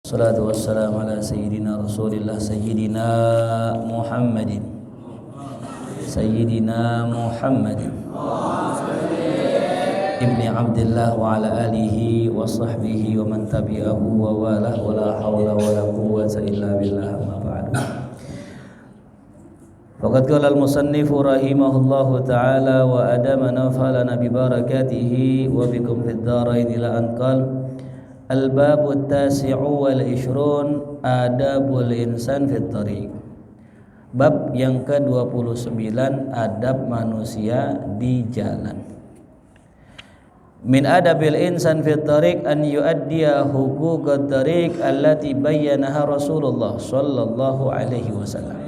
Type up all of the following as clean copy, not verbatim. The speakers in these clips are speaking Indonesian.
Salatu wassalamu ala sayyidina Rasulillah Sayyidina Muhammadin Ibni Abdillah wa ala alihi wa sahbihi wa man tabi'ahu wa walah wa la hawla wa la quwwata illa billah amma ba'du. Faqad qala al-musannifu rahimahullahu ta'ala wa adamana falana bi barakatihi wa bikum fid dharain ila an qala al-babu at-tasi'u wal 'ishrun adabul insan fit thariq. Bab yang ke-29, adab manusia di jalan. Min adabil insan fit thariq an yuaddiya huquqat thariq allati bayyanaha Rasulullah sallallahu alaihi wasallam.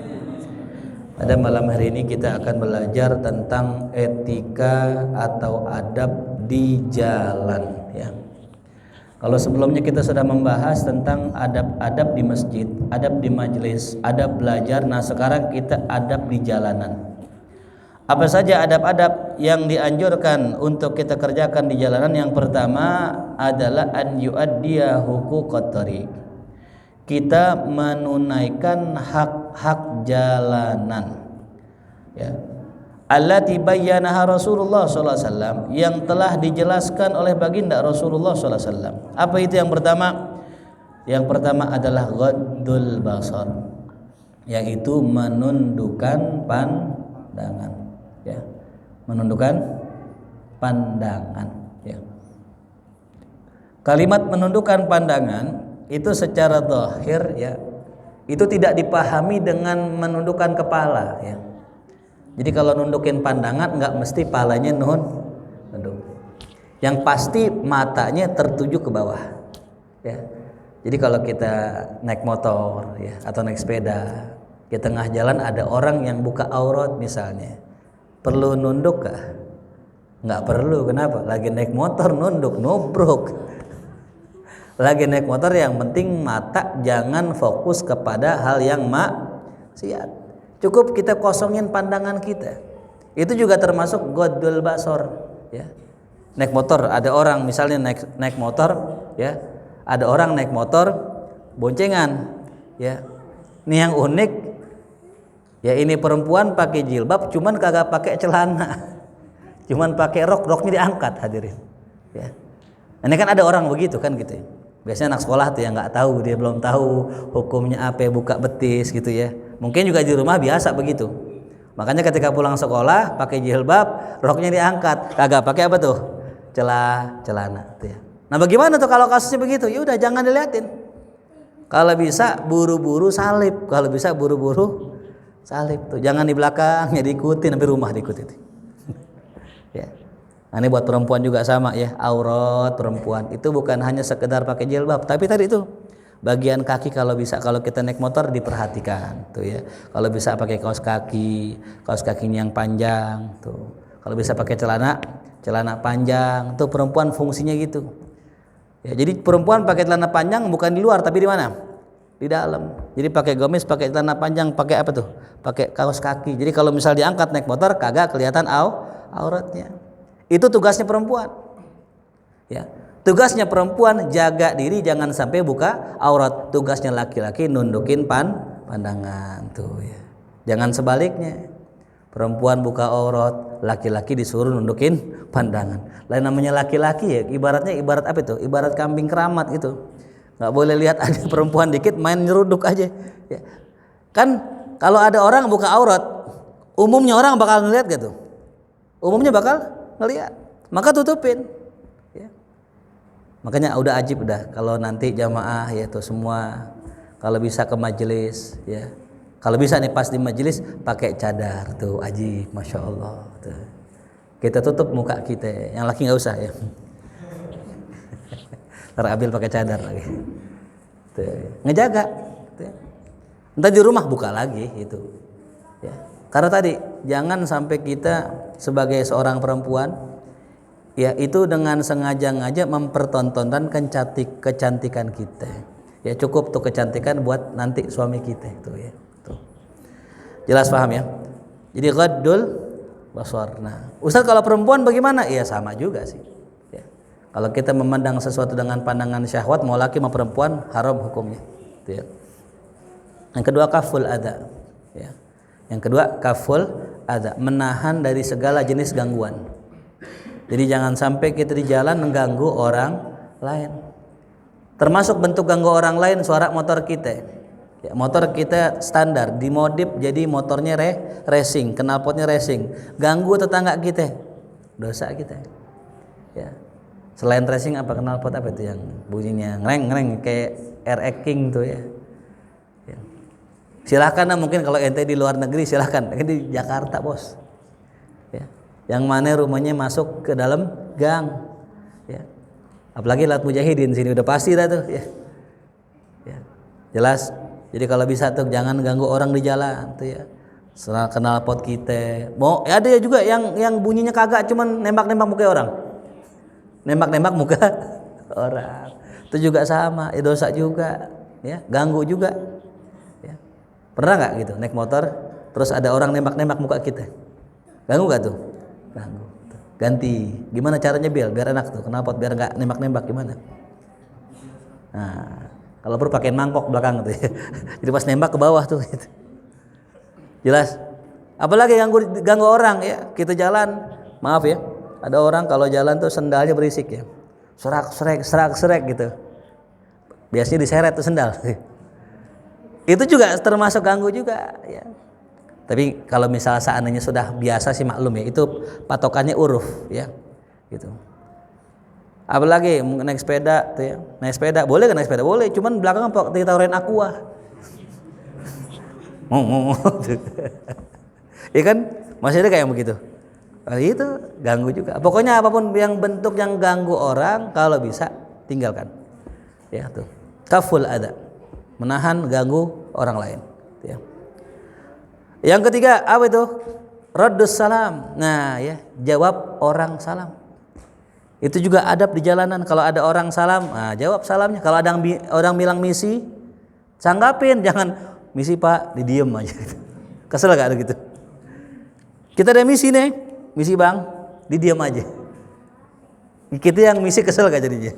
Pada malam hari ini kita akan belajar tentang etika atau adab di jalan, ya. Kalau sebelumnya kita sudah membahas tentang adab-adab di masjid, adab di majelis, adab belajar. Nah, sekarang kita adab di jalanan. Apa saja adab-adab yang dianjurkan untuk kita kerjakan di jalanan? Yang pertama adalah an yuaddiya huquqat thariq. Kita menunaikan hak-hak jalanan, ya. Allati bayyanaha Rasulullah sallallahu alaihi wasallam, yang telah dijelaskan oleh baginda Rasulullah sallallahu alaihi wasallam. Apa itu yang pertama? Yang pertama adalah ghaddul basar, yaitu menundukkan pandangan, ya. Menundukkan pandangan, ya. Kalimat menundukkan pandangan itu secara zahir, ya, itu tidak dipahami dengan menundukkan kepala, ya. Jadi kalau nundukin pandangan nggak mesti palanya nunduk. Yang pasti matanya tertuju ke bawah, ya. Jadi kalau kita naik motor, ya, atau naik sepeda, di tengah jalan ada orang yang buka aurat misalnya, perlu nunduk kah? Nggak perlu. Kenapa? Lagi naik motor nunduk, nubruk. Lagi naik motor yang penting mata jangan fokus kepada hal yang maksiat. Cukup kita kosongin pandangan kita. Itu juga termasuk ghaddul basar, ya. Naik motor, ada orang misalnya naik motor, ya. Ada orang naik motor boncengan, ya. Ini yang unik, ya, ini perempuan pakai jilbab cuman kagak pakai celana. Cuman pakai roknya diangkat, hadirin, ya. Ini kan ada orang begitu kan gitu, ya. Biasanya anak sekolah tuh yang nggak tahu, dia belum tahu hukumnya apa, buka betis gitu, ya. Mungkin juga di rumah biasa begitu. Makanya ketika pulang sekolah pakai jilbab, roknya diangkat, kagak pakai apa tuh? Celana tuh, ya. Nah, bagaimana tuh kalau kasusnya begitu? Ya udah jangan diliatin. Kalau bisa buru-buru salib, tuh. Jangan di belakangnya diikutin, sampai rumah diikutin. Ya. Nah, ini buat perempuan juga sama, ya. Aurat perempuan itu bukan hanya sekedar pakai jilbab, tapi tadi itu bagian kaki kalau bisa, kalau kita naik motor diperhatikan tuh, ya. Kalau bisa pakai kaos kakinya yang panjang tuh. Kalau bisa pakai celana panjang tuh, perempuan fungsinya gitu. Ya, jadi perempuan pakai celana panjang bukan di luar tapi di mana? Di dalam. Jadi pakai gamis, pakai celana panjang, pakai apa tuh? Pakai kaos kaki. Jadi kalau misal diangkat naik motor kagak kelihatan auratnya. Itu tugasnya perempuan, ya. Tugasnya perempuan jaga diri jangan sampai buka aurat. Tugasnya laki-laki nundukin pandangan tuh, ya. Jangan sebaliknya. Perempuan buka aurat, laki-laki disuruh nundukin pandangan. Lain namanya laki-laki, ya, ibaratnya ibarat apa itu? Ibarat kambing keramat itu. Nggak boleh lihat ada perempuan dikit main nyeruduk aja, ya. Kan kalau ada orang buka aurat, umumnya orang bakal ngelihat gitu. Umumnya bakal ngelihat, maka tutupin, ya. Makanya udah ajib dah kalau nanti jamaah, ya, tuh semua kalau bisa ke majelis, ya. Kalau bisa nih pas di majelis pakai cadar tuh, ajib, masya Allah tuh. Kita tutup muka kita, yang laki nggak usah, ya. Terabil pakai cadar lagi, tuh. Ngejaga, tuh. Entah di rumah buka lagi itu, ya. Karena tadi jangan sampai kita sebagai seorang perempuan, ya, itu dengan sengaja-ngaja mempertontonkan kecantikan kita. Ya, cukup tuh kecantikan buat nanti suami kita itu, ya. Tuh. Jelas paham, ya? Jadi ghaddul basar. Nah, Ustaz kalau perempuan bagaimana? Iya sama juga sih. Ya. Kalau kita memandang sesuatu dengan pandangan syahwat, mau laki mau perempuan, haram hukumnya. Gitu ya. Yang kedua kaful adza. Ya. Yang kedua kaful adza, menahan dari segala jenis gangguan. Jadi jangan sampai kita di jalan mengganggu orang lain. Termasuk bentuk ganggu orang lain suara motor kita. Ya, motor kita standar, dimodif jadi motornya racing, knalpotnya racing. Ganggu tetangga kita, dosa kita. Ya. Selain racing apa knalpot apa itu yang bunyinya ngreng-ngreng kayak RX King tuh ya. Ya. Silahkan mungkin kalau ente di luar negeri silahkan, di Jakarta bos. Ya. Yang mana rumahnya masuk ke dalam gang. Ya. Apalagi Lat Mujahidin sini udah pasti dah tuh ya. Ya. Jelas. Jadi kalau bisa tuh jangan ganggu orang di jalan tuh ya. Knalpot kita. Mau ada ya juga yang bunyinya kagak cuman nembak-nembak muka orang. Nembak-nembak muka orang. Itu juga sama, dosa juga, ya, ganggu juga. Ya. Pernah nggak gitu naik motor, terus ada orang nembak-nembak muka kita, ganggu nggak tuh? Ganggu. Ganti. Gimana caranya biar enak tuh? Kenapa? Biar nggak nembak-nembak gimana? Nah, kalau perlu pakai mangkok belakang tuh. Ya. Jadi pas nembak ke bawah tuh. Gitu. Jelas. Apalagi ganggu orang ya. Kita jalan, maaf ya. Ada orang kalau jalan tuh sendalnya berisik ya. Serak gitu. Biasanya diseret tuh sendal. Itu juga termasuk ganggu juga ya. Tapi kalau misalnya seandainya sudah biasa sih maklum ya, itu patokannya uruf ya. Gitu. Apalagi naik sepeda tuh ya. Naik sepeda boleh kan naik sepeda? Boleh, cuman belakang ditaruhin aqua. Ya kan? Masih ada kayak begitu. Itu ganggu juga. Pokoknya apapun yang bentuk yang ganggu orang kalau bisa tinggalkan. Ya tuh. Kaful adza. Menahan ganggu orang lain, ya. Yang ketiga apa itu? Raddus salam. Nah, ya, jawab orang salam. Itu juga adab di jalanan. Kalau ada orang salam, nah, jawab salamnya. Kalau ada orang bilang misi, sanggapin, jangan misi Pak, didiem aja. Kesel gak ada gitu? Kita ada misi nih. Misi bang, didiam aja. Kita yang misi kesel gak jadinya?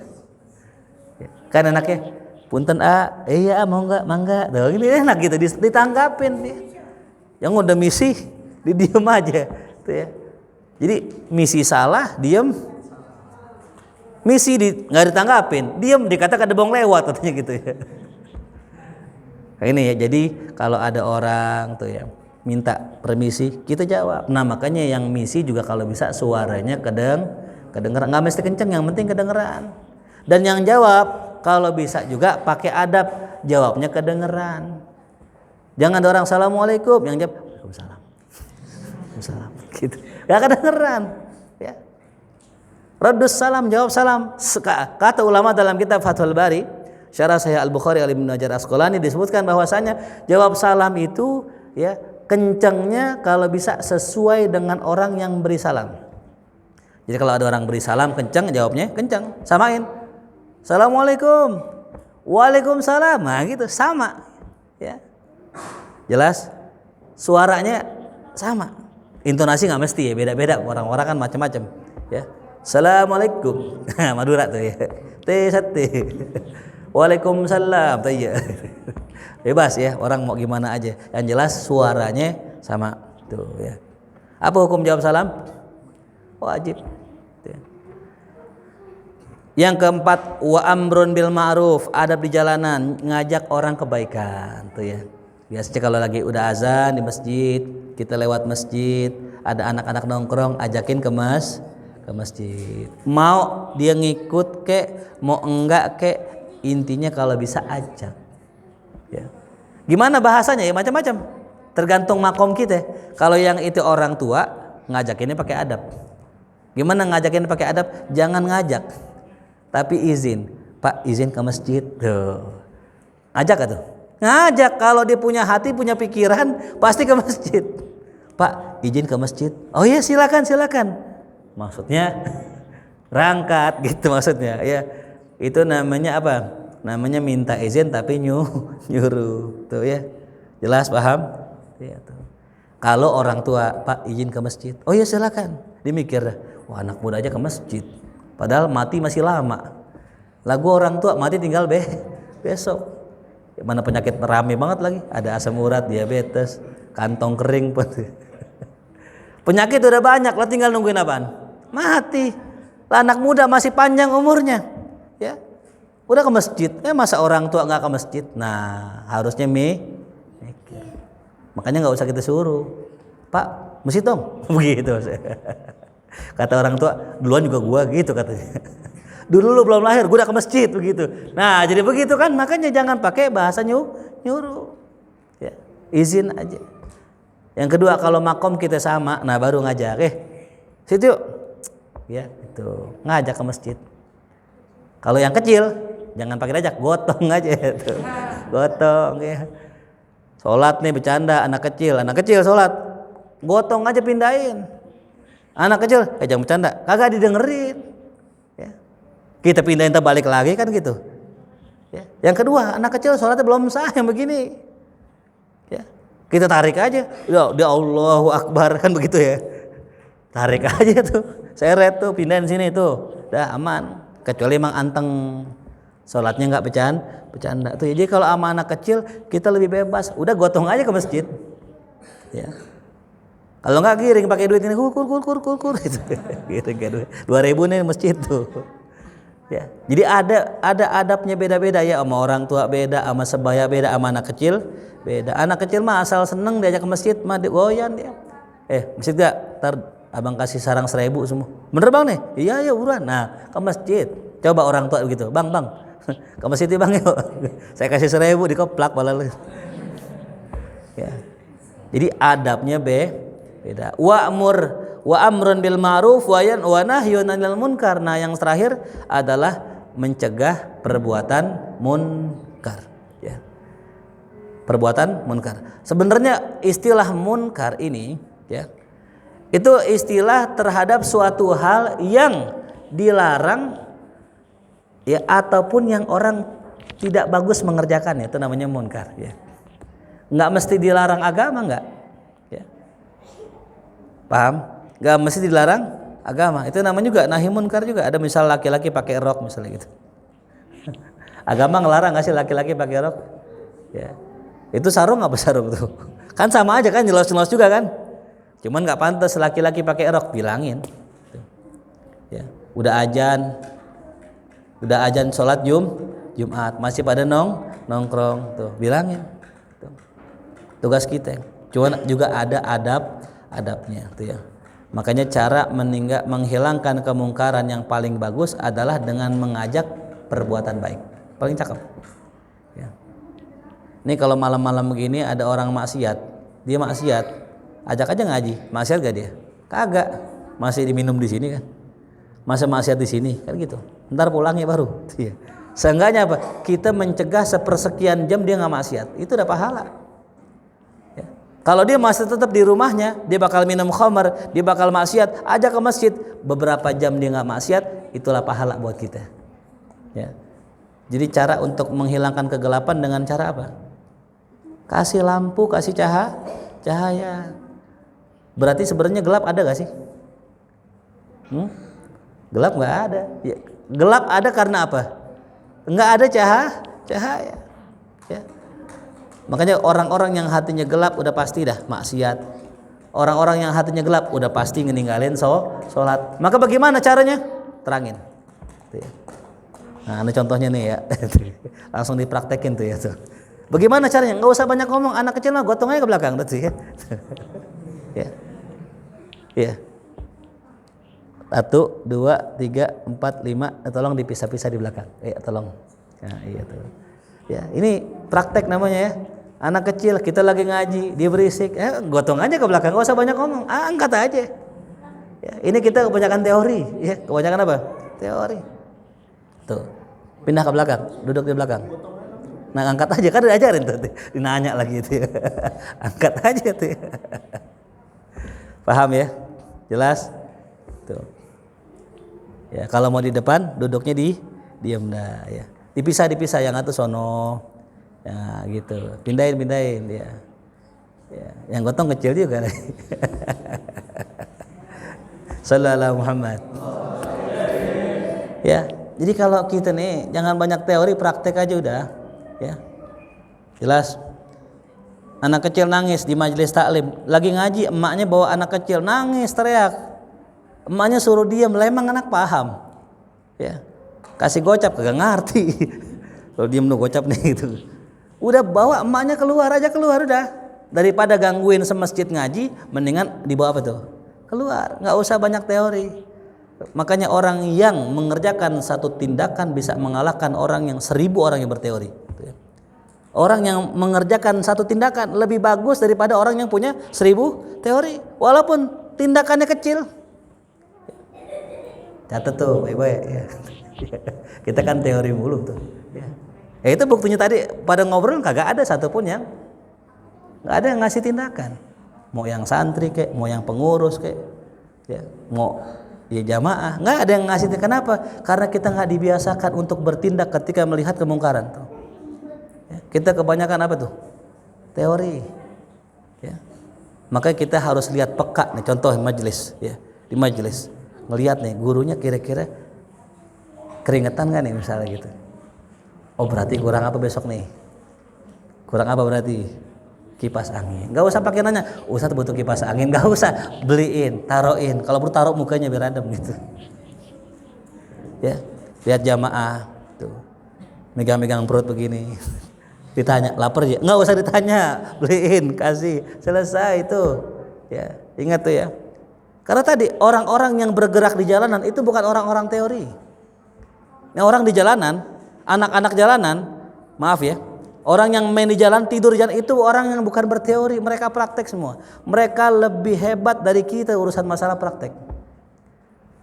Kan enaknya, punten iya mau nggak, mangga. Tuh, ini enak gitu, ditanggapin. Yang udah misi, didiam aja. Tuh ya. Jadi misi salah, diam. Misi nggak ditanggapin, diam dikatakan ada bong lewat katanya gitu ya. Nah, ini ya, jadi kalau ada orang tuh ya minta permisi, kita jawab. Nah makanya yang misi juga kalau bisa suaranya kedengeran, nggak mesti kenceng, yang penting kedengeran. Dan yang jawab kalau bisa juga pakai adab, jawabnya kedengeran. Jangan ada orang assalamualaikum, yang jawab waalaikumsalam, waalaikumsalam, gitu. Nggak kedengeran. Ya. Raddus salam, jawab salam. Kata ulama dalam kitab Fathul Bari, syarah Sahih Al-Bukhari oleh Ibnu Hajar Asqalani disebutkan bahwasanya jawab salam itu ya kencangnya kalau bisa sesuai dengan orang yang beri salam. Jadi kalau ada orang beri salam kencang, jawabnya kencang, samain. Assalamualaikum, waalaikumsalam, nah gitu sama, ya. Jelas, suaranya sama, intonasi nggak mesti ya, beda-beda, orang-orang kan macam-macam, ya. Assalamualaikum, Madura tuh ya, T1, waalaikumsalam, tuh ya. Bebas ya, orang mau gimana aja. Yang jelas suaranya sama tuh ya. Apa hukum jawab salam? Wajib. Tuh. Yang keempat, wa amrun bil ma'ruf, adab di jalanan, ngajak orang kebaikan tuh ya. Biasanya kalau lagi udah azan di masjid, kita lewat masjid, ada anak-anak nongkrong, ajakin ke masjid. Mau dia ngikut kek, mau enggak kek, intinya kalau bisa ajak. Ya. Gimana bahasanya ya macam-macam, tergantung makom kita. Kalau yang itu orang tua ngajakinnya pakai adab. Gimana ngajakinnya pakai adab? Jangan ngajak, tapi izin. Pak izin ke masjid. Tuh. Ngajak atau? Ngajak. Kalau dia punya hati, punya pikiran, pasti ke masjid. Pak izin ke masjid. Oh iya silakan. Maksudnya rangkat gitu maksudnya. Ya itu namanya apa? Namanya minta izin tapi nyuruh tuh ya. Jelas paham? Ya, tuh. Kalau orang tua, Pak izin ke masjid. Oh ya silakan. Dia mikir, wah anak muda aja ke masjid. Padahal mati masih lama. Lagu orang tua mati tinggal besok. Mana penyakit rame banget lagi, ada asam urat, diabetes, kantong kering pun. Penyakit udah banyak, lah tinggal nungguin apaan? Mati. Lah anak muda masih panjang umurnya, ya. Udah ke masjid, masa orang tua nggak ke masjid? Nah, harusnya mikir. Makanya nggak usah kita suruh, Pak, masjid dong, begitu. Kata orang tua, duluan juga gua gitu katanya. Dulu lu belum lahir, gua udah ke masjid begitu. Nah, jadi begitu kan, makanya jangan pakai bahasa nyuruh, ya, izin aja. Yang kedua, kalau makom kita sama, nah baru ngajak, situ yuk, ya, itu ngajak ke masjid. Kalau yang kecil, jangan pakai ajak, gotong aja itu, gotong ya. Sholat nih bercanda, anak kecil sholat, gotong aja pindahin. Anak kecil, jangan bercanda, kagak didengerin. Ya. Kita pindahin terbalik lagi kan gitu. Ya. Yang kedua, anak kecil sholatnya belum sah yang begini. Ya. Kita tarik aja, ya Allahu Akbar kan begitu ya. Tarik aja tuh, seret tuh, pindahin sini tuh, udah aman. Kecuali emang anteng, sholatnya nggak bercanda tuh. Jadi kalau sama anak kecil kita lebih bebas, udah gotong aja ke masjid. Ya. Kalau nggak giring pakai duit ini, kur gitu. Giring kayak duit 2.000 nih masjid tuh. Ya. Jadi ada adabnya beda-beda ya, sama orang tua beda, sama sebaya beda, sama anak kecil beda. Anak kecil mah asal seneng diajak ke masjid mah goyan dia. Masjid gak? Ntar abang kasih sarang 1.000 semua. Bener bang nih? Iya buruan. Nah ke masjid. Coba orang tua begitu. Bang ke masjid bang yuk. Saya kasih 1.000 dikoplak malah lu. Ya. Jadi adabnya beda. Wa amrun bil ma'ruf wa nahyun 'anil munkar. Nah, yang terakhir adalah mencegah perbuatan munkar, ya. Perbuatan munkar. Sebenarnya istilah munkar ini, ya, itu istilah terhadap suatu hal yang dilarang, ya, ataupun yang orang tidak bagus mengerjakannya, itu namanya munkar, ya. Nggak mesti dilarang agama, nggak, ya. Paham? Nggak mesti dilarang agama. Itu namanya juga nahi munkar juga. Ada misal laki-laki pakai rok misalnya gitu. Agama ngelarang nggak sih laki-laki pakai rok? Ya. Itu sarung apa sarung tuh? Kan sama aja kan, jelas-jelas juga kan. Cuman nggak pantas laki-laki pakai rok, bilangin. Ya. Udah ajan sholat Jumat masih pada nongkrong tuh, bilangin. Tuh. Tugas kita. Cuman juga ada adabnya tuh ya. Makanya cara menghilangkan kemungkaran yang paling bagus adalah dengan mengajak perbuatan baik. Paling cakep. Ya. Ini kalau malam-malam begini ada orang maksiat, dia maksiat, ajak aja ngaji. Maksiat gak dia? Kagak. Masih diminum di sini kan. Masa maksiat di sini kan gitu. Ntar pulangnya baru. Iya. Seenggaknya apa? Kita mencegah sepersekian jam dia nggak maksiat. Itu udah pahala. Ya. Kalau dia masih tetap di rumahnya, dia bakal minum khamar, dia bakal maksiat, ajak ke masjid. Beberapa jam dia nggak maksiat, itulah pahala buat kita. Ya. Jadi cara untuk menghilangkan kegelapan dengan cara apa? Kasih lampu, kasih cahaya. Berarti sebenarnya gelap ada gak sih? Gelap nggak ada. Ya, gelap ada karena apa? Nggak ada cahaya. Ya. Makanya orang-orang yang hatinya gelap udah pasti dah maksiat. Orang-orang yang hatinya gelap udah pasti ngeninggalin sholat. Maka bagaimana caranya? Terangin. Tuh ya. Nah, ini contohnya nih ya. Langsung dipraktekin tuh ya tuh. Bagaimana caranya? Nggak usah banyak ngomong. Anak kecil mah gotong aja ke belakang tuh ya. Ya. Ya. 1, 2, 3, 4, 5. Tolong dipisah-pisah di belakang. Tolong. Nah, iya tuh. Ya, ini praktek namanya ya. Anak kecil kita lagi ngaji, dia berisik, gotong aja ke belakang, enggak usah banyak ngomong. Angkat aja. Ya, ini kita kebanyakan teori, ya. Kebanyakan apa? Teori. Tuh. Pindah ke belakang, duduk di belakang. Nah, angkat aja, kan diajarin tuh. Dinanya lagi itu ya. Angkat aja tuh. Ya. Paham ya? Jelas? Tuh. Ya, kalau mau di depan duduknya diam dah ya. Dipisah yang atas sono. Ya, gitu. Pindahin ya. Ya, yang gotong kecil juga. Sallallahu Muhammad. Ya, jadi kalau kita nih jangan banyak teori, praktek aja udah. Ya, jelas. Anak kecil nangis di majelis taklim, lagi ngaji, emaknya bawa anak kecil nangis teriak, emaknya suruh diam, lah emang anak paham, ya kasih gocap kagak ngerti, kalau diem lu gocap nih gitu, udah bawa emaknya keluar aja, keluar udah, daripada gangguin semasjid ngaji, mendingan dibawa apa tuh, keluar, nggak usah banyak teori. Makanya orang yang mengerjakan satu tindakan bisa mengalahkan orang yang 1000 orang yang berteori. Orang yang mengerjakan satu tindakan lebih bagus daripada orang yang punya 1000 teori, walaupun tindakannya kecil. Catat tuh baik-baik ya. Kita kan teori mulu tuh ya. Ya itu buktinya tadi pada ngobrol kagak ada satupun yang nggak ada yang ngasih tindakan, mau yang santri kek, mau yang pengurus kek ya, mau ya jamaah, nggak ada yang ngasih. Kenapa? Karena kita nggak dibiasakan untuk bertindak ketika melihat kemungkaran tuh. Kita kebanyakan apa tuh? Teori. Ya. Makanya kita harus lihat peka nih, contoh majelis ya. Di majelis ngelihat nih gurunya kira-kira keringetan nggak nih misalnya gitu. Oh berarti kurang apa besok nih? Kurang apa berarti? Kipas angin. Gak usah pakai nanya, Ustadz butuh kipas angin, gak usah, beliin, taruhin. Kalau perlu taruh mukanya biar adem gitu. Ya, lihat jamaah tuh. Megang-megang perut begini. Ditanya lapar ya, nggak usah ditanya, beliin, kasih, selesai itu ya, ingat tuh ya, karena tadi orang-orang yang bergerak di jalanan itu bukan orang-orang teori. Yang orang di jalanan, anak-anak jalanan, maaf ya, orang yang main di jalan, tidur di jalan, itu orang yang bukan berteori, mereka praktek semua. Mereka lebih hebat dari kita urusan masalah praktek.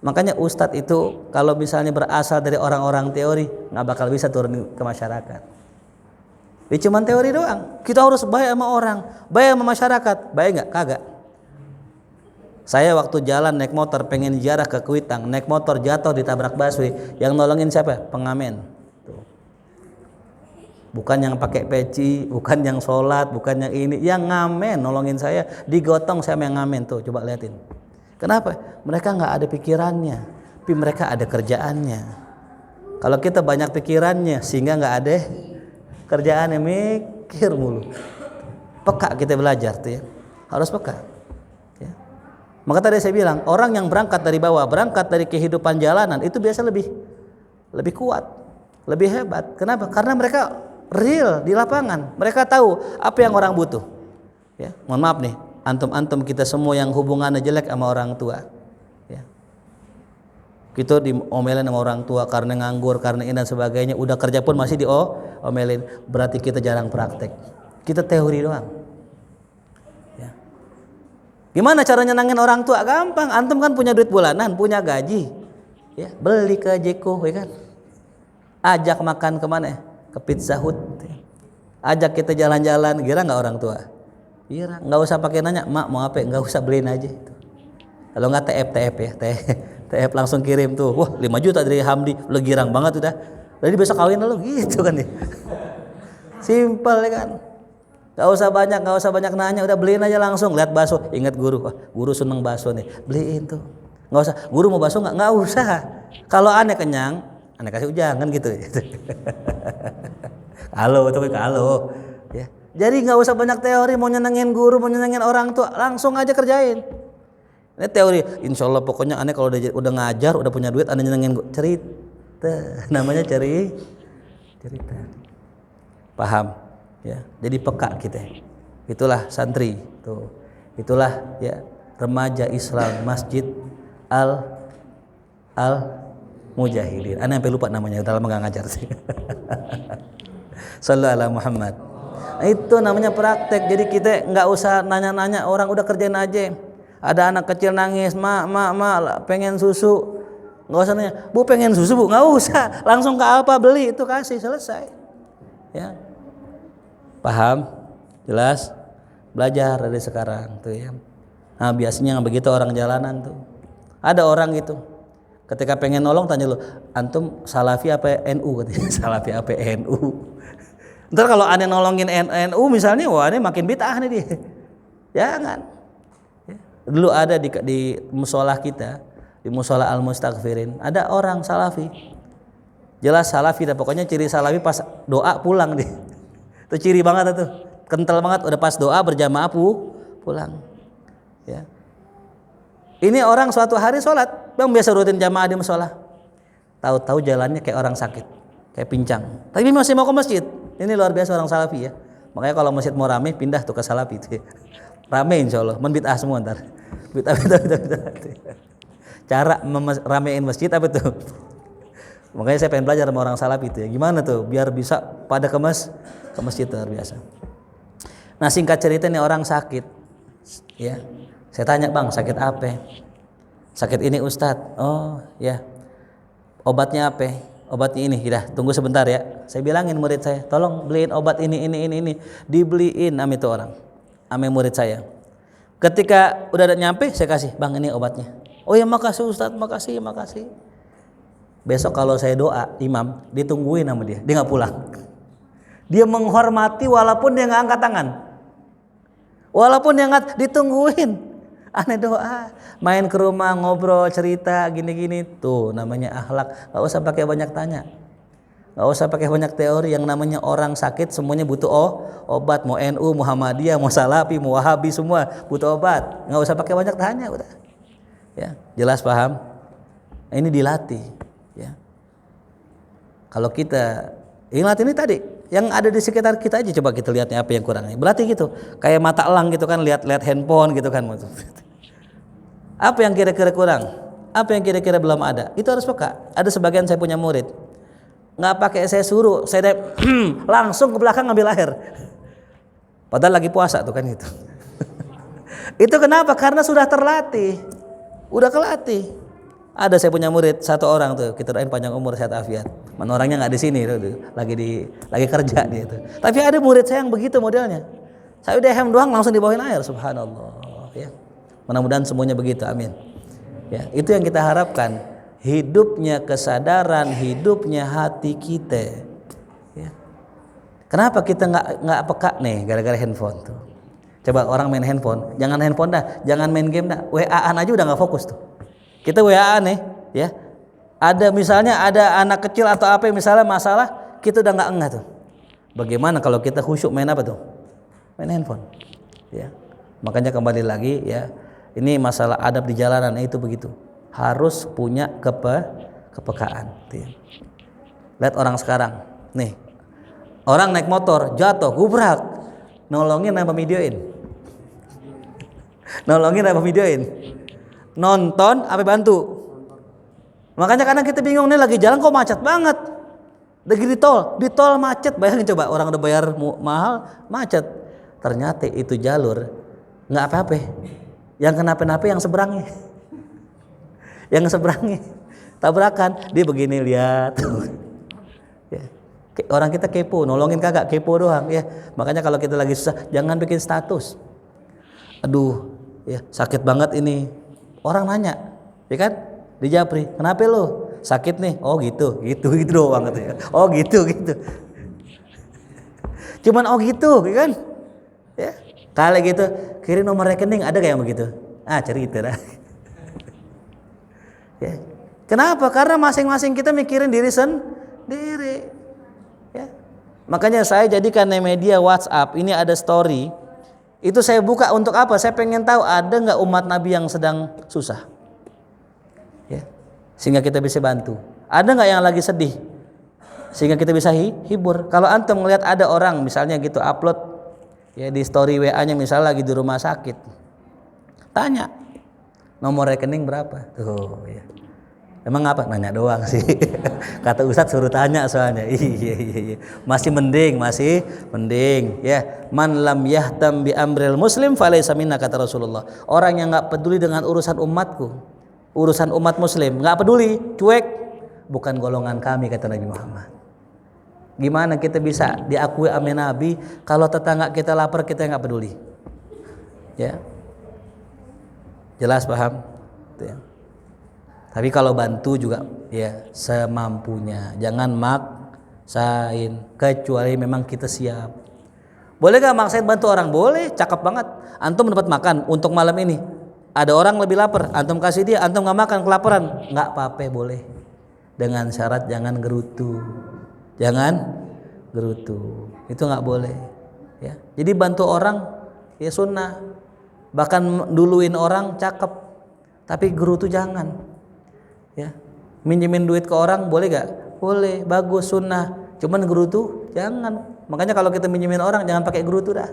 Makanya ustadz itu kalau misalnya berasal dari orang-orang teori nggak bakal bisa turun ke masyarakat. Ini cuma teori doang. Kita harus baik sama orang, baik sama masyarakat. Baik nggak? Kagak. Saya waktu jalan naik motor pengen ziarah ke Kuitang, naik motor jatuh ditabrak busway. Yang nolongin siapa? Pengamen. Tuh. Bukan yang pakai peci, bukan yang sholat, bukan yang ini, yang ngamen nolongin saya. Digotong saya yang ngamen tuh. Coba liatin. Kenapa? Mereka nggak ada pikirannya, tapi mereka ada kerjaannya. Kalau kita banyak pikirannya, sehingga nggak ada kerjaannya, mikir mulu. Peka kita belajar tuh ya, harus peka ya. Maka tadi saya bilang orang yang berangkat dari bawah, berangkat dari kehidupan jalanan itu biasa lebih kuat, lebih hebat. Kenapa? Karena mereka real di lapangan, mereka tahu apa yang orang butuh ya. Mohon maaf nih, antum kita semua yang hubungannya jelek sama orang tua ya. Kita diomelin sama orang tua karena nganggur, karena ini dan sebagainya. Udah kerja pun masih diomelin. Berarti kita jarang praktek. Kita teori doang. Ya. Gimana cara nyenangin orang tua? Gampang. Antum kan punya duit bulanan, punya gaji. Ya, beli ke Jeko, ya kan? Ajak makan kemana? Ke Pizza Hut. Ajak kita jalan-jalan. Kira nggak orang tua? Kira. Nggak usah pakai nanya, mak mau apa? Nggak usah beliin aja. Kalau nggak TF ya, TF langsung kirim tuh. Wah 5 juta dari Hamdi, lo girang banget udah. Jadi besok kawin lo gitu kan ya. Simpel ya kan. Gak usah banyak nanya, udah beliin aja langsung. Lihat bakso, ingat guru. Wah, guru seneng bakso nih, beliin tuh. Gak usah, guru mau bakso nggak usah. Kalau aneh kenyang, aneh kasih ujangan gitu. Kalau ya. Jadi nggak usah banyak teori, mau nyenengin guru, mau nyenengin orang tua, langsung aja kerjain. Ini teori, insya Allah pokoknya aneh kalau udah ngajar, udah punya duit, aneh nyenengin cerita, namanya cerita. Paham? Ya, jadi peka kita. Itulah santri, tuh. Itulah ya remaja Islam Masjid Al Mujahidin. Aneh sampai lupa namanya, udah lama nggak ngajar sih. Sallallahu alaihi Muhammad. Nah, itu namanya praktek. Jadi kita nggak usah nanya-nanya orang, udah kerjain aja. Ada anak kecil nangis, mak, pengen susu, nggak usah nanya, bu pengen susu bu, nggak usah, langsung ke apa beli itu kasih, selesai. Ya, paham, jelas, belajar dari sekarang tuh ya. Nah biasanya begitu orang jalanan tuh, ada orang gitu, ketika pengen nolong tanya lu, antum salafi apa NU katanya, salafi apa NU. Ntar kalau aneh nolongin NU misalnya, wah aneh makin bid'ah nih dia, jangan. Dulu ada di musolah kita di musola al-mustaghfirin ada orang salafi. Jelas salafi dah, pokoknya ciri salafi pas doa pulang deh. Itu ciri banget itu. Kental banget udah pas doa berjamaah pulang. Ya. Ini orang suatu hari sholat, bang biasa rutin jamaah di musola. Tahu-tahu jalannya kayak orang sakit, kayak pincang. Tapi masih mau ke masjid. Ini luar biasa orang salafi ya. Makanya kalau masjid mau rame pindah tuh ke salafi itu. Ya. Rame insyaallah, bid'ah semua ntar. Bid'ah. Cara ramein masjid apa tuh? Makanya saya pengen belajar sama orang salafi itu ya. Gimana tuh biar bisa pada ke masjid luar biasa. Nah singkat cerita nih orang sakit, ya. Saya tanya bang sakit apa? Sakit ini Ustadz. Oh ya. Obatnya apa? Obatnya ini. Dah tunggu sebentar ya. Saya bilangin murid saya, tolong beliin obat ini. Dibeliin ame itu orang, ame murid saya. Ketika udah nyampe saya kasih, bang ini obatnya. Oh ya makasih Ustadz, makasih. Besok kalau saya doa imam ditungguin sama dia nggak pulang. Dia menghormati walaupun dia nggak angkat tangan, walaupun dia nggak ditungguin. Aneh doa, main ke rumah ngobrol cerita gini-gini tuh namanya akhlak. Nggak usah pakai banyak tanya, nggak usah pakai banyak teori. Yang namanya orang sakit semuanya butuh obat. Mau NU, Muhammadiyah, mau Salafi, mau Wahabi semua butuh obat. Nggak usah pakai banyak tanya udah. Ya jelas paham. Ini dilatih. Ya. Kalau kita ingat ini tadi yang ada di sekitar kita aja, coba kita lihatnya apa yang kurang. Berarti gitu, kayak mata elang gitu kan, lihat handphone gitu kan. Apa yang kira-kira kurang? Apa yang kira-kira belum ada? Itu harus peka. Ada sebagian saya punya murid, nggak pakai saya suruh, saya langsung ke belakang ngambil air. Padahal lagi puasa tuh kan gitu. Itu kenapa? Karena sudah terlatih, udah kelatih. Ada saya punya murid satu orang tuh, kita doain panjang umur sehat afiat. Mana orangnya nggak di sini tuh, lagi kerja dia tuh. Tapi ada murid saya yang begitu modelnya. Saya udah hem doang langsung dibawain air, subhanallah. Ya. Mudah-mudahan semuanya begitu, amin. Ya, itu yang kita harapkan. Hidupnya kesadaran, hidupnya hati kita. Ya. Kenapa kita nggak peka nih gara-gara handphone tuh? Coba orang main handphone, jangan handphone dah, jangan main game dah, WA-an aja udah nggak fokus tuh. Kita WA-an nih, ya. Ada misalnya ada anak kecil atau apa misalnya masalah, kita udah nggak engah tuh. Bagaimana kalau kita khusyuk main apa tuh? Main handphone. Ya. Makanya kembali lagi ya, ini masalah adab di jalanan itu begitu. Harus punya kepekaan. Ya. Lihat orang sekarang, nih. Orang naik motor jatuh, gubrak, nolongin apa videoin? Nolongin apa videoin? Nonton apa bantu? Makanya kadang kita bingung nih lagi jalan kok macet banget. Lagi di tol macet. Bayangin coba orang udah bayar mahal macet. Ternyata itu jalur nggak apa-apa. Yang kenapa-napa yang seberangnya. Yang seberangnya tabrakan dia begini lihat. Ya. Orang kita kepo, nolongin kagak kepo doang ya. Makanya kalau kita lagi susah jangan bikin status. Aduh, ya sakit banget ini. Orang nanya, ya kan? Di Japri, kenapa lo? Sakit nih. Oh gitu doang katanya. Oh gitu. Cuman oh gitu, ya kan? Ya. Kalau gitu, kirim nomor rekening ada gak yang begitu? Cerita dah. Ya. Kenapa? Karena masing-masing kita mikirin diri sendiri. Ya. Makanya saya jadikan media WhatsApp ini ada story. Itu saya buka untuk apa? Saya pengen tahu ada nggak umat Nabi yang sedang susah, ya, sehingga kita bisa bantu. Ada nggak yang lagi sedih, sehingga kita bisa hibur. Kalau antum melihat ada orang misalnya gitu upload ya di story WA-nya misalnya lagi di rumah sakit, tanya nomor rekening berapa? Tuh, ya. Emang apa? Nanya doang sih. Kata Ustadz suruh tanya soalnya. Iya. Masih mending ya. Man lam yahtam bi amril muslim falaysa minna kata Rasulullah. Orang yang enggak peduli dengan urusan umatku, urusan umat muslim, enggak peduli, cuek, bukan golongan kami kata Nabi Muhammad. Gimana kita bisa diakui sama Nabi kalau tetangga kita lapar kita enggak peduli? Ya. Jelas paham? Ya. Tapi kalau bantu juga ya semampunya, jangan maksain kecuali memang kita siap. Boleh gak maksain bantu orang? Boleh, cakep banget. Antum dapat makan untuk malam ini, Ada orang lebih lapar, antum kasih dia, antum nggak makan kelaparan, nggak apa-apa boleh, dengan syarat jangan gerutu, itu nggak boleh. Ya, jadi bantu orang ya sunnah, bahkan duluin orang cakep, tapi gerutu jangan. Ya, minjemin duit ke orang boleh gak? Boleh, bagus sunnah, cuman gerutu jangan. Makanya kalau kita minjemin orang jangan pakai gerutu dah.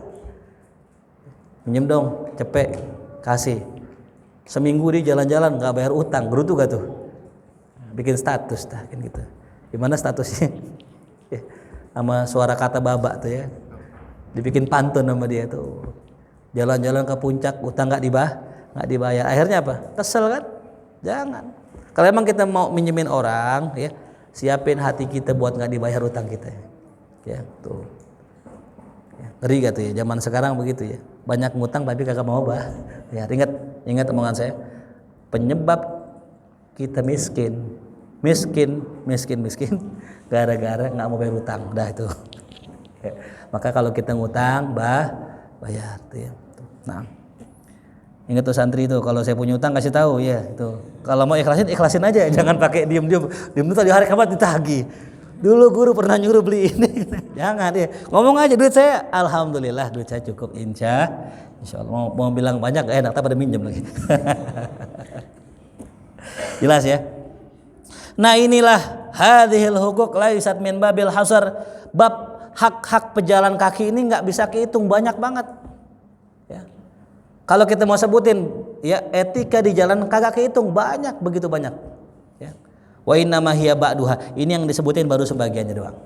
Minjem dong, cepet kasih. Seminggu dia jalan-jalan nggak bayar utang, gerutu gak tuh? Bikin status dah kan gitu. Gimana statusnya? Ya, sama suara kata babak tuh ya. Dibikin pantun sama dia tuh. Jalan-jalan ke puncak, utang nggak dibayar. Akhirnya apa? Kesel kan? Jangan. Kalau emang kita mau minjemin orang, ya siapin hati kita buat nggak dibayar utang kita. Ya tuh. Ya, ngeri gak tuh ya? Zaman sekarang begitu ya. Banyak ngutang tapi kagak mau ya, ingat omongan saya. Penyebab kita miskin gara-gara nggak mau bayar utang. Dah itu. Ya. Maka kalau kita ngutang, bayar tuh ya. Nah, ingat tuh santri itu, kalau saya punya utang kasih tahu ya. Itu kalau mau ikhlasin aja, jangan pakai diem tuh di hari kiamat ditagih. Dulu guru pernah nyuruh beli ini. Jangan ya. Ngomong aja duit saya, alhamdulillah duit saya cukup insya Allah. Mau bilang banyak gak enak, tak pada minjem lagi. Jelas ya. Nah inilah hadhil huquq laisat min babil hasar. Bab hak-hak pejalan kaki ini nggak bisa kehitung, banyak banget. Ya. Kalau kita mau sebutin ya etika di jalan kagak kehitung, begitu banyak. Ya. Wa inna ma hiya ba'duha. Ini yang disebutin baru sebagiannya doang.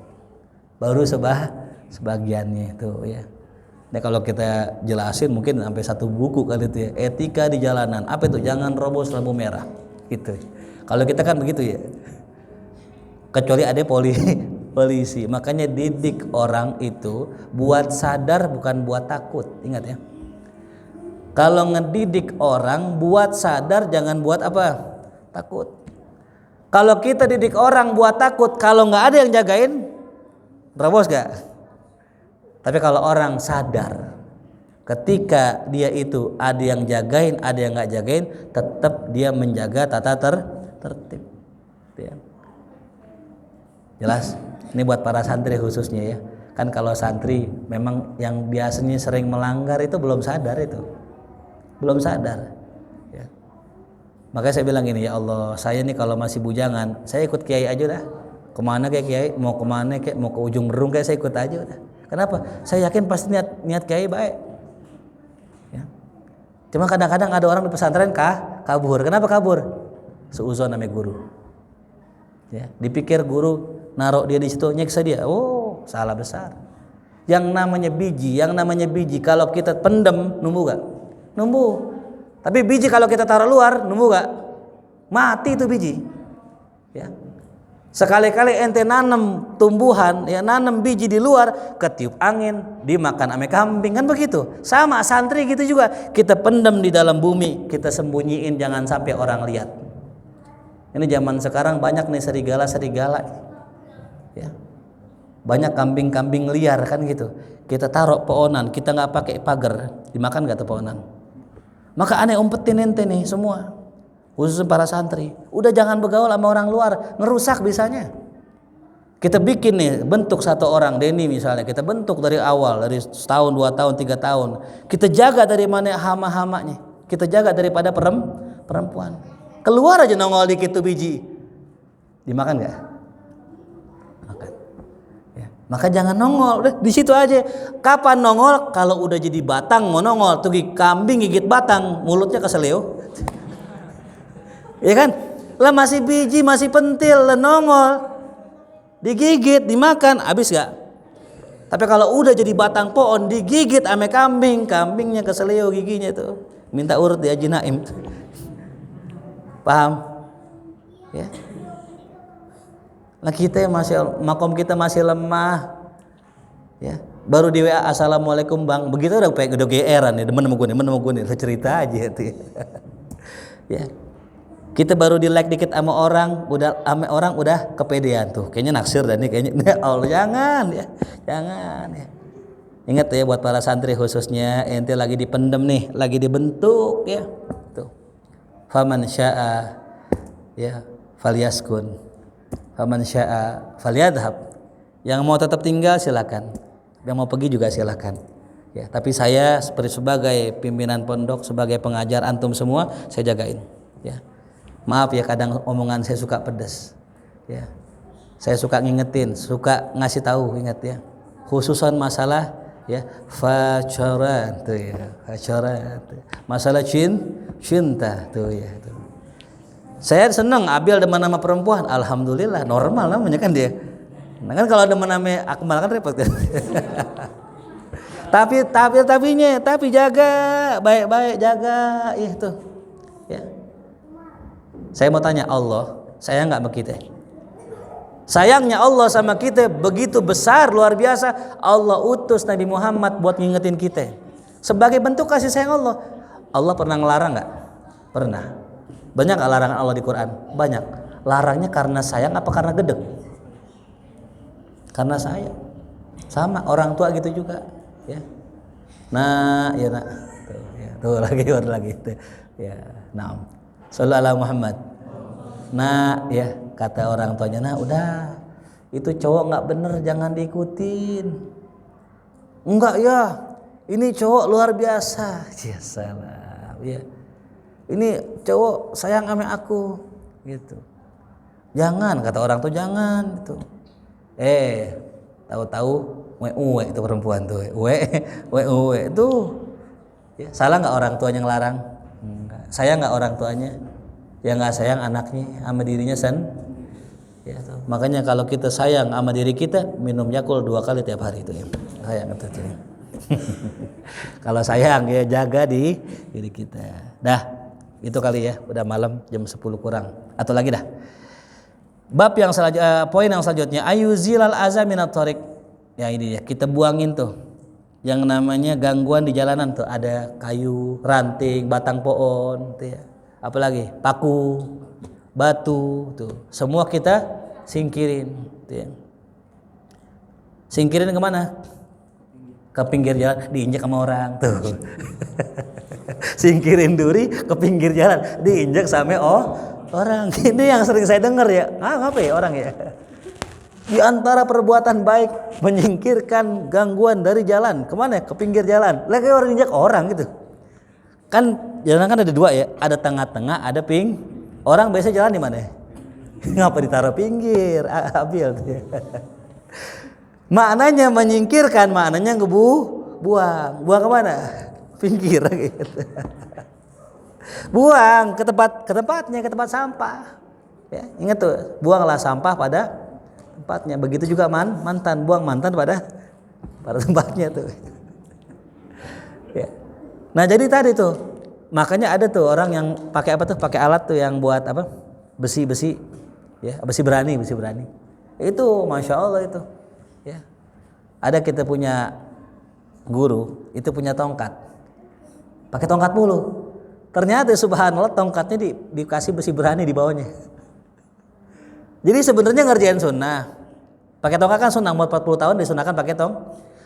Baru sebagiannya itu ya. Nah kalau kita jelasin mungkin sampai satu buku kali itu ya. Etika di jalanan. Apa itu? Jangan robos lampu merah. Gitu. Kalau kita kan begitu ya. Kecuali ada polisi. Makanya didik orang itu buat sadar bukan buat takut. Ingat ya. Kalau ngedidik orang buat sadar, jangan buat apa? Takut. Kalau kita didik orang buat takut, kalau nggak ada yang jagain, terobos gak? Tapi kalau orang sadar, ketika dia itu ada yang jagain, ada yang nggak jagain, tetap dia menjaga tata tertib. Ya. Jelas? Ini buat para santri khususnya ya. Kan kalau santri memang yang biasanya sering melanggar itu belum sadar itu. Belum sadar. Ya. Makanya saya bilang gini, ya Allah, saya nih kalau masih bujangan, saya ikut kiai aja dah. Kemana kayak kiai, mau kemana kayak mau ke ujung berung kayak saya ikut aja udah. Kenapa? Saya yakin pasti niat kiai baik. Ya. Cuma kadang-kadang ada orang di pesantren kabur. Kenapa kabur? Seuzon namanya guru. Ya, dipikir guru naruh dia di situ nyiksa dia. Oh, salah besar. Yang namanya biji kalau kita pendem numbuh gak? Numbuh. Tapi biji kalau kita taruh luar numbuh gak? Mati itu biji. Ya. Sekali-kali ente nanam tumbuhan, ya nanam biji di luar, ketiup angin, dimakan ame kambing, kan begitu. Sama santri gitu juga. Kita pendem di dalam bumi, kita sembunyiin jangan sampai orang lihat. Ini zaman sekarang banyak nih serigala. Ya. Banyak kambing-kambing liar kan gitu. Kita taruh pohonan, kita nggak pakai pagar, dimakan nggak tuh pohonan? Maka aneh umpetin ente nih semua, khusus para santri. Udah jangan bergaul sama orang luar, ngerusak bisanya. Kita bikin nih bentuk satu orang, Denny misalnya, kita bentuk dari awal, dari setahun, 2 tahun, 3 tahun. Kita jaga dari mana hama-hamanya, kita jaga daripada perempuan. Keluar aja nongol dikit tuh biji, dimakan nggak? Makan. Ya. Maka jangan nongol, udah di situ aja. Kapan nongol? Kalau udah jadi batang mau nongol. Tuh kambing gigit batang, mulutnya keseleo. Ya kan? Lah masih biji, masih pentil, lah nongol, digigit, dimakan, habis gak? Tapi kalau udah jadi batang pohon, digigit ame kambing, kambingnya keseleo giginya tuh, minta urut di Haji Naim. Paham? Ya. Lah kita makom kita masih lemah. Ya. Baru di WA assalamualaikum bang, begitu udah GR-an nih, demen sama gue nih, cerita aja tuh. Ya. Kita baru di like dikit sama orang udah kepedean tuh, kayaknya naksir dan nih kayaknya. Allah jangan ya. Ingat ya buat para santri khususnya, ente lagi dipendem nih, lagi dibentuk ya. Tuh. faman syaa ya falyaskun, faman syaa falyadhhab. Yang mau tetap tinggal silakan, yang mau pergi juga silakan. Ya, tapi saya sebagai pimpinan pondok, sebagai pengajar antum semua, saya jagain. Ya, maaf ya kadang omongan saya suka pedas. Ya, saya suka ngingetin, suka ngasih tahu, ingat ya. Khususan masalah ya facaran tuh ya, facaran. Masalah cinta tuh ya. Tuh. Saya senang Abil demen nama perempuan, alhamdulillah normal namanya kan dia. Nah kan kalau demen nama Akmal kan repot kan. tapi jaga baik-baik, jaga itu ya. Saya mau tanya, Allah sayang nggak sama kita? Sayangnya Allah sama kita begitu besar, luar biasa. Allah utus Nabi Muhammad buat ngingetin kita sebagai bentuk kasih sayang Allah. Allah pernah ngelarang nggak? Pernah. Banyak nggak larangan Allah di Quran? Banyak. Larangnya karena sayang apa karena gedek? Karena sayang. Sama orang tua gitu juga ya. Nah, ya nak. Tuh lagi tuh. Ya, naam. Sallallahu Muhammad. Nah, ya kata orang tuanya, nah udah itu cowok nggak bener, jangan diikutin. Enggak ya, ini cowok luar biasa. Ya salam. Ya, ini cowok sayang sama aku, gitu. Jangan kata orang tuh jangan gitu. Tahu-tahu we itu perempuan tuh, we itu. Ya, salah nggak orang tuanya ngelarang? Enggak. Sayang nggak orang tuanya? Ya nggak sayang anaknya sama dirinya ya, tuh. Makanya kalau kita sayang sama diri kita, minum Yakult 2 kali tiap hari itu ya. Sayang itu. Kalau sayang ya jaga di diri kita. Dah, itu kali ya, udah malam jam 10 kurang. Atau lagi dah. Bab yang poin yang selanjutnya, ayuzilal azam minat thariq. Ya ini ya, kita buangin tuh yang namanya gangguan di jalanan tuh, ada kayu, ranting, batang pohon tuh ya. Apalagi paku, batu tuh, semua kita singkirin tuh ya. Singkirin kemana? Ke pinggir jalan, diinjak sama orang tuh. Singkirin duri ke pinggir jalan, diinjak sama orang. Ini yang sering saya dengar ya. Ngapa ya orang ya? Di antara perbuatan baik menyingkirkan gangguan dari jalan, kemana? Ke pinggir jalan. Lagi orang injak orang gitu. Kan jalan kan ada 2 ya, ada tengah-tengah, ada orang biasa jalan di mana? Ngapa ditaruh pinggir? Abil. Maknanya menyingkirkan, maknanya buang kemana? Pinggir gitu. Buang ke tempatnya, ke tempat sampah. Ya, ingat tuh, buanglah sampah pada tempatnya. Begitu juga mantan, buang mantan pada tempatnya tuh. Ya. Nah jadi tadi tuh, makanya ada tuh orang yang pakai apa tuh, pakai alat tuh yang buat apa, besi, ya besi berani. Itu masya Allah itu, ya. Ada kita punya guru, itu punya tongkat, pakai tongkat mulu. Ternyata subhanallah tongkatnya dikasih besi berani di bawahnya. Jadi sebenarnya ngerjain sunnah, pakai tongkat kan sunnah, umur 40 tahun disunahkan pakai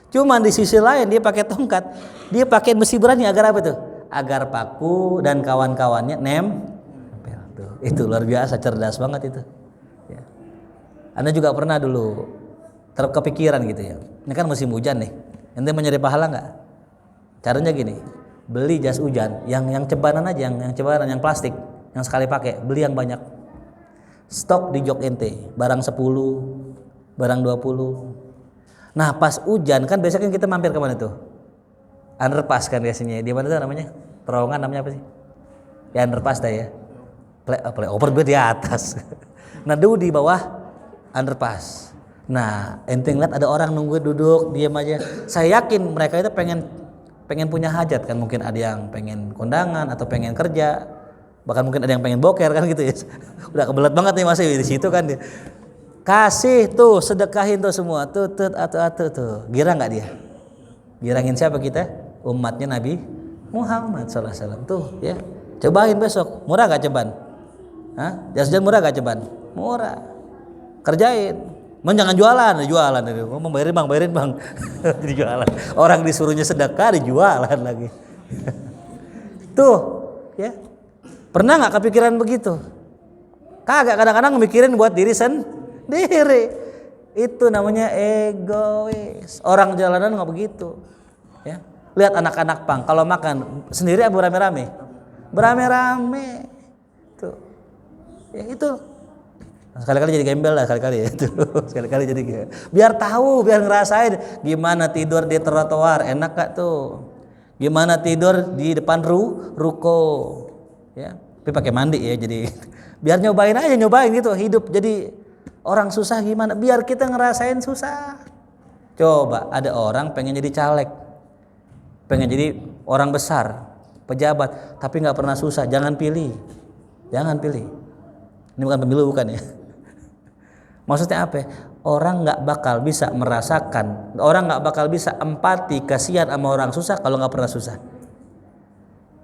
Cuman di sisi lain dia pakai tongkat, dia pakai besi berani agar apa tuh? Agar paku dan kawan-kawannya nempel tuh. Itu luar biasa, cerdas banget itu. Ya. Anda juga pernah dulu kepikiran gitu ya. Ini kan musim hujan nih. Ente mau nyari pahala nggak? Caranya gini, beli jas hujan yang cebanan aja, yang cebanan, yang plastik, yang sekali pakai, beli yang banyak. Stok di jok ente, barang 10, barang 20. Nah pas hujan kan biasanya kita mampir ke mana tuh? Underpass kan biasanya. Di mana tuh namanya? Terowongan namanya apa sih? Ya underpass dah ya. Playover di atas. Nah dulu di bawah underpass. Nah ente ngeliat ada orang nunggu duduk diam aja. Saya yakin mereka itu pengen punya hajat kan, mungkin ada yang pengen kondangan atau pengen kerja, bahkan mungkin ada yang pengen boker kan gitu ya. Udah kebelet banget nih masih di situ kan dia. Kasih tuh, sedekahin tuh semua tuh tuh. Gira nggak dia? Girangin siapa kita? Umatnya Nabi Muhammad SAW tuh ya. Cobain besok, murah gak ceban? Jas hujan murah gak ceban? Murah. Kerjain. Jangan jualan ngomong bayarin bang. Jadi jualan. Orang disuruhnya sedekah dijualan lagi. Tuh ya. Pernah nggak kepikiran begitu? Kagak, kadang-kadang mikirin buat diri sendiri. Itu namanya egois. Orang jalanan nggak begitu. Ya. Lihat anak-anak pang, kalau makan sendiri atau beramai-ramai? Beramai-ramai. Tuh. Ya itu. Sekali-kali jadi gembel lah, sekali-kali ya itu. Sekali-kali jadi biar tahu, biar ngerasain gimana tidur di trotoar, enak gak tuh? Gimana tidur di depan ruko, ya. Tapi pakai mandi ya, jadi biar nyobain gitu hidup jadi orang susah gimana? Biar kita ngerasain susah. Coba ada orang pengen jadi caleg, pengen jadi orang besar, pejabat, tapi nggak pernah susah. Jangan pilih. Ini bukan pemilu bukan ya? Maksudnya apa? Orang nggak bakal bisa merasakan, orang nggak bakal bisa empati, kasihan sama orang susah kalau nggak pernah susah.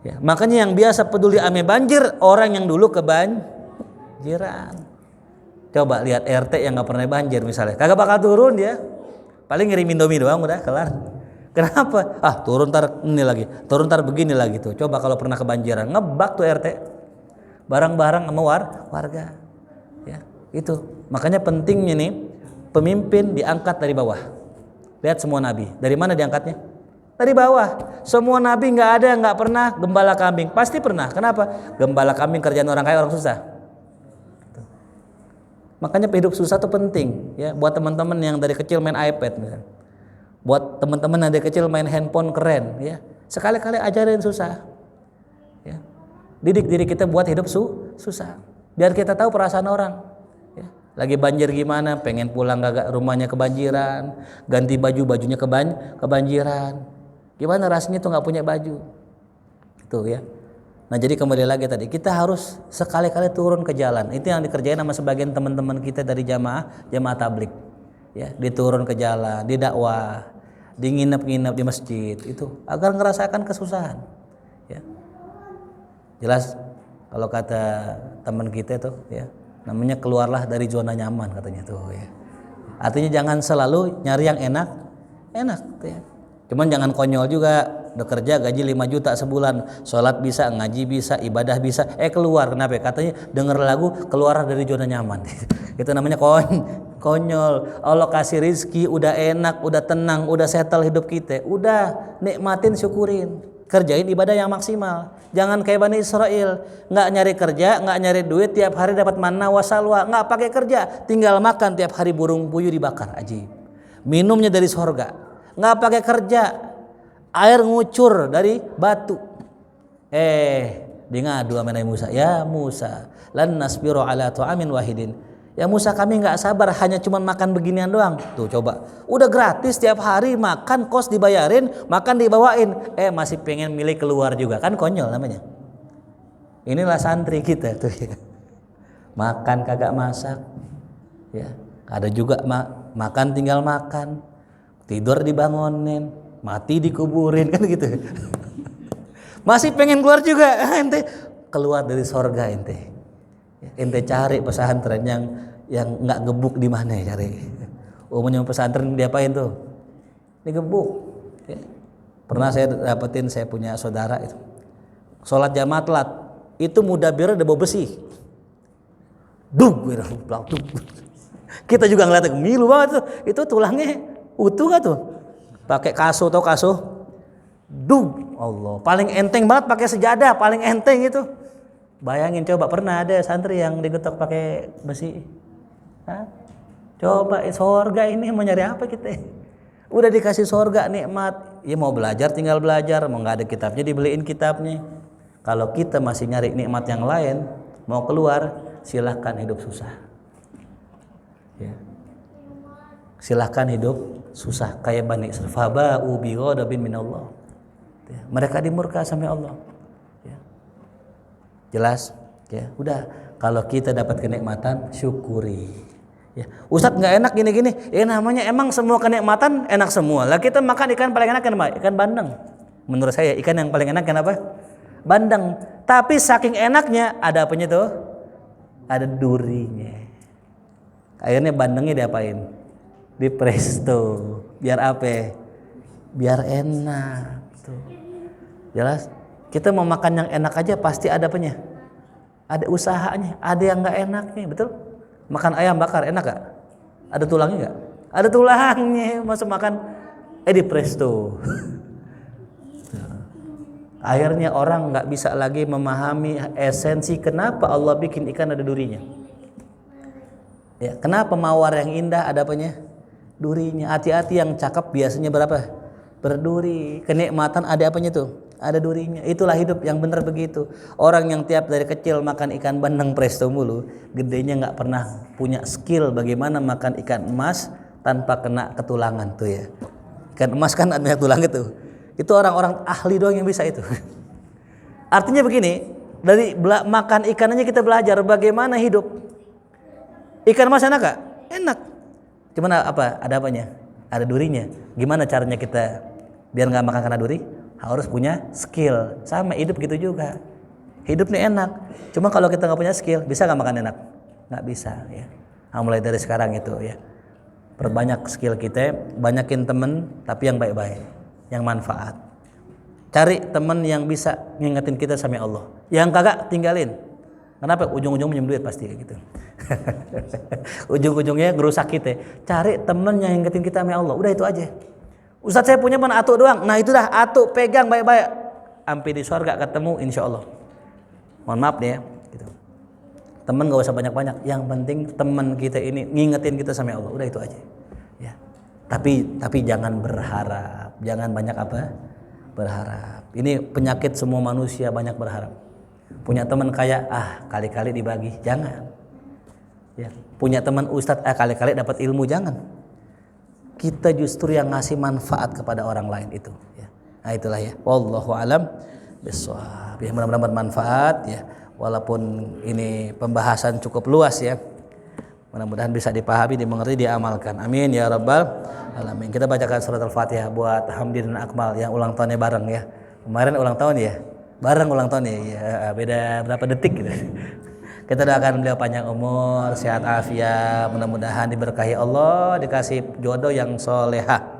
Ya, makanya yang biasa peduli ame banjir, orang yang dulu kebanjiran. Coba lihat RT yang nggak pernah banjir misalnya, kagak bakal turun dia, paling ngirim Indomie doang udah kelar. Kenapa? Turun tar ini lagi, turun tar begini lagi tuh. Coba kalau pernah kebanjiran, ngebak tuh RT, barang-barang sama warga. Ya, itu. Makanya pentingnya nih pemimpin diangkat dari bawah. Lihat semua nabi, dari mana diangkatnya? Dari bawah. Semua nabi nggak pernah gembala kambing. Pasti pernah. Kenapa? Gembala kambing kerjaan orang kaya, orang susah. Makanya hidup susah itu penting ya, buat teman-teman yang dari kecil main iPad misalnya. Buat teman-teman yang dari kecil main handphone keren ya. Sekali-kali ajarin susah. Ya. Didik diri kita buat hidup susah. Biar kita tahu perasaan orang. Ya. Lagi banjir gimana, pengen pulang gak rumahnya kebanjiran, ganti bajunya kebanjiran. Gimana rasanya tuh nggak punya baju, tuh ya. Nah jadi kembali lagi tadi, kita harus sekali-kali turun ke jalan. Itu yang dikerjain sama sebagian teman-teman kita dari jamaah tablik, ya. Diturun ke jalan, didakwah, nginep di masjid, itu agar ngerasakan kesusahan. Ya. Jelas kalau kata teman kita tuh, ya, namanya keluarlah dari zona nyaman katanya tuh. Ya. Artinya jangan selalu nyari yang enak, tuh, ya. Cuman jangan konyol juga, udah kerja gaji 5 juta sebulan, sholat bisa, ngaji bisa, ibadah bisa, keluar. Kenapa? Katanya denger lagu keluar dari zona nyaman. Itu namanya konyol. Allah kasih rizki, udah enak, udah tenang, udah settle hidup kita, udah nikmatin, syukurin, kerjain ibadah yang maksimal. Jangan kayak Bani Israel, nggak nyari kerja, nggak nyari duit, tiap hari dapat manna wasalwa, nggak pakai kerja, tinggal makan tiap hari burung puyuh dibakar, ajib. Minumnya dari sorga. Nggak pakai kerja, air ngucur dari batu. Dia ngadu sama Nabi Musa, ya Musa, lan nasbiru ala tu'amin wahidin. Ya Musa, kami nggak sabar hanya cuma makan beginian doang. Tuh coba, udah gratis tiap hari makan, kos dibayarin, makan dibawain, masih pengen milih keluar juga, kan konyol namanya. Inilah santri kita tuh ya. Makan kagak masak, ya. Ada juga makan tinggal makan. Tidur dibangunin, mati dikuburin, kan gitu. Masih pengen keluar juga, ente keluar dari sorga ente. Ente cari pesantren yang nggak gebuk di mana ya cari. Umumnya pesantren diapain tuh? Digebuk. Ya. Pernah saya dapetin, saya punya saudara itu. Sholat jamaah telat, itu mudabirnya udah bawa besi. Kita juga ngeliat milu banget tuh, itu tulangnya utuh gak tuh? Pakai kaso, atau kaso? Allah, paling enteng banget pakai sejadah, paling enteng itu. Bayangin coba, pernah ada santri yang digetok pakai besi? Hah? Coba sorga ini mau nyari apa kita? Udah dikasih sorga nikmat, ya mau belajar tinggal belajar, mau nggak ada kitabnya dibeliin kitabnya. Kalau kita masih nyari nikmat yang lain, mau keluar silahkan hidup susah. Ya. Silahkan hidup susah kayak Bani Israil. Faba'u bi ghadabin minallah. Ya, mereka dimurka sama Allah. Ya. Jelas? Ya, udah. Kalau kita dapat kenikmatan, syukuri. Ya. Ustadz nggak enak gini-gini. Ya namanya emang semua kenikmatan enak semua. Lah kita makan ikan paling enak kan ikan bandeng. Menurut saya ikan yang paling enak kenapa? Bandeng. Tapi saking enaknya ada apanya tuh? Ada durinya. Akhirnya bandengnya diapain? Di presto. Biar apa? Biar enak. Tuh. Jelas? Kita mau makan yang enak aja pasti ada apanya? ada usahanya, ada yang nggak enaknya, betul? Makan ayam bakar enak gak? Ada tulangnya nggak? Ada tulangnya, masa makan di presto. Akhirnya orang nggak bisa lagi memahami esensi kenapa Allah bikin ikan ada durinya. Ya, kenapa mawar yang indah ada apanya? Durinya. Hati-hati yang cakep biasanya berapa? Berduri. Kenikmatan ada apanya tuh? Ada durinya. Itulah hidup yang benar begitu. Orang yang tiap dari kecil makan ikan bandeng presto mulu, gedenya nggak pernah punya skill bagaimana makan ikan emas tanpa kena ketulangan tuh ya. Ikan emas kan ada tulang itu. Itu orang-orang ahli doang yang bisa itu. Artinya begini, dari makan ikan aja kita belajar bagaimana hidup. Ikan emas enak gak? Enak. Cuman apa? Ada apanya? Ada durinya. Gimana caranya kita biar nggak makan karena duri? Harus punya skill. Sama hidup gitu juga. Hidup nih enak. Cuma kalau kita nggak punya skill, bisa nggak makan enak? Nggak bisa. Ya. Nah, mulai dari sekarang itu ya. Perbanyak skill kita, banyakin temen tapi yang baik-baik, yang manfaat. Cari temen yang bisa ngingetin kita sama Allah. Yang kagak tinggalin. Kenapa? Ujung-ujung minjem duit pasti gitu. Ujung-ujungnya ngerusak kita. Cari temen yang ngingetin kita sama Allah. Udah itu aja. Ustaz saya punya mana atuk doang. Nah itu dah atuk pegang baik-baik. Sampai di surga ketemu insya Allah. Mohon maaf nih ya. Gitu. Temen gak usah banyak-banyak. Yang penting temen kita ini ngingetin kita sama Allah. Udah itu aja. Ya. Tapi jangan berharap. Jangan banyak apa? Berharap. Ini penyakit semua manusia banyak berharap. Punya teman kaya, kali-kali dibagi. Jangan. Ya. Punya teman ustadz, kali-kali dapat ilmu. Jangan. Kita justru yang ngasih manfaat kepada orang lain itu. Ya. Nah itulah ya. Wallahu alam bissawab. Ya, mudah-mudahan bermanfaat ya. Walaupun ini pembahasan cukup luas ya. Mudah-mudahan bisa dipahami, dimengerti, diamalkan. Amin ya rabbal alamin. Kita bacakan surat Al-Fatihah buat Hamdi dan Akmal yang ulang tahunnya bareng ya. Kemarin ulang tahun ya. Bareng ulang tahun ya. Beda berapa detik gitu. Kita doakan beliau panjang umur, sehat afiat, mudah-mudahan diberkahi Allah, dikasih jodoh yang solehah.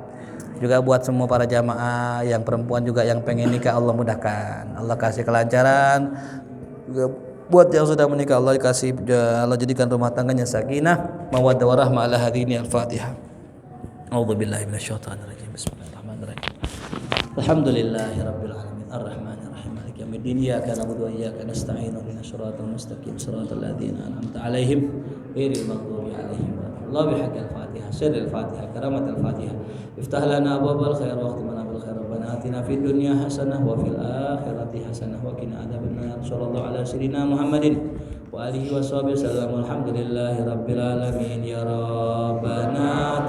Juga buat semua para jamaah yang perempuan juga yang pengen nikah, Allah mudahkan. Allah kasih kelancaran. Juga buat yang sudah menikah, Allah dikasih, Allah jadikan rumah tangganya sakinah, mawaddah warahmah ala hadini. Al-Fatihah. A'udzubillahi minasyaitonir rajim. Bismillahirrahmanirrahim. Alhamdulillahirabbil alamin. Arrahmanirrahim. Maliki yaumiddin. Iyyaka na'budu wa iyyaka nasta'in. Ihdinas siratal mustaqim. Siratal ladzina an'amta 'alaihim ghairil maghdubi 'alaihim waladdallin. Bihaqqil Fatihah. Sirril Fatihah. Karamatul Fatihah. Iftah lana abwaabal khair wa khtim lana bil khair. Rabbana atina fid dunya hasanah wa fil akhirati hasanah wa qina adzabannar. Sallallahu ala sayyidina Muhammadin wa alihi washabihi wasallam. Alhamdulillahirabbil alamin. Ya Rabbana